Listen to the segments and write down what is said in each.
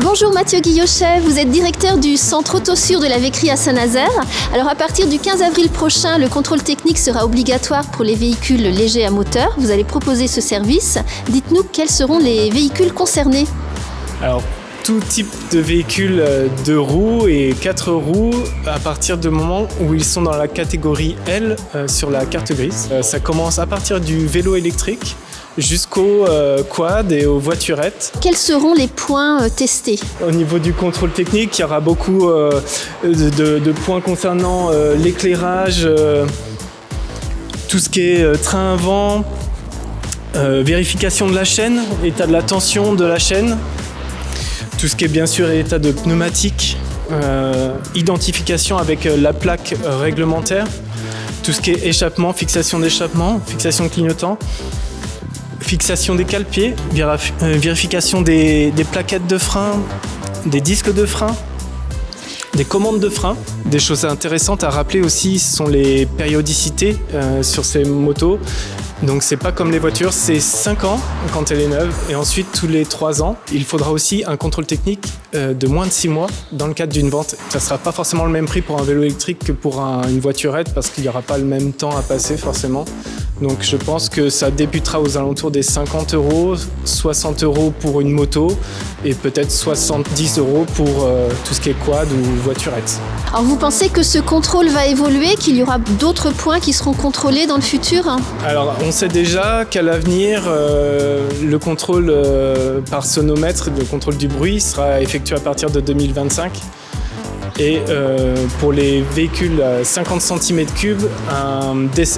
Bonjour Mathieu Guillochet, vous êtes directeur du centre Autosur de la Vécrie à Saint-Nazaire. Alors à partir du 15 avril prochain, le contrôle technique sera obligatoire pour les véhicules légers à moteur. Vous allez proposer ce service. Dites-nous quels seront les véhicules concernés. Alors, tout type de véhicule 2 roues et 4 roues à partir du moment où ils sont dans la catégorie L sur la carte grise. Ça commence à partir du vélo électrique jusqu'au quad et aux voiturettes. Quels seront les points testés? Au niveau du contrôle technique, il y aura beaucoup de points concernant l'éclairage, tout ce qui est train à vent, vérification de la chaîne, état de la tension de la chaîne, tout ce qui est bien sûr état de pneumatique, identification avec la plaque réglementaire, tout ce qui est échappement, fixation d'échappement, fixation de clignotant, fixation des cale-pieds, vérification des plaquettes de frein, des disques de frein, des commandes de frein. Des choses intéressantes à rappeler aussi sont les périodicités sur ces motos. Donc c'est pas comme les voitures, c'est 5 ans quand elle est neuve et ensuite tous les 3 ans. Il faudra aussi un contrôle technique de moins de 6 mois dans le cadre d'une vente. Ça sera pas forcément le même prix pour un vélo électrique que pour une voiturette parce qu'il n'y aura pas le même temps à passer forcément. Donc je pense que ça débutera aux alentours des 50 €, 60 € pour une moto et peut-être 70 € pour tout ce qui est quad ou voiturette. Alors vous pensez que ce contrôle va évoluer, qu'il y aura d'autres points qui seront contrôlés dans le futur? Alors on sait déjà qu'à l'avenir, le contrôle par sonomètre, le contrôle du bruit sera effectué à partir de 2025. Et pour les véhicules à 50 cm3,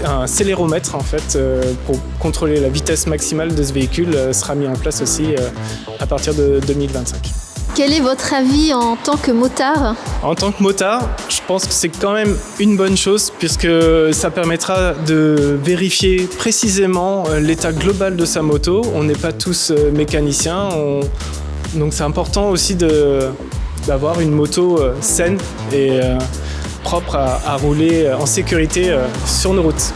un céléromètre en fait, pour contrôler la vitesse maximale de ce véhicule sera mis en place aussi à partir de 2025. Quel est votre avis en tant que motard? En tant que motard, je pense que c'est quand même une bonne chose puisque ça permettra de vérifier précisément l'état global de sa moto. On n'est pas tous mécaniciens, donc c'est important aussi d'avoir une moto saine et propre à rouler en sécurité sur nos routes.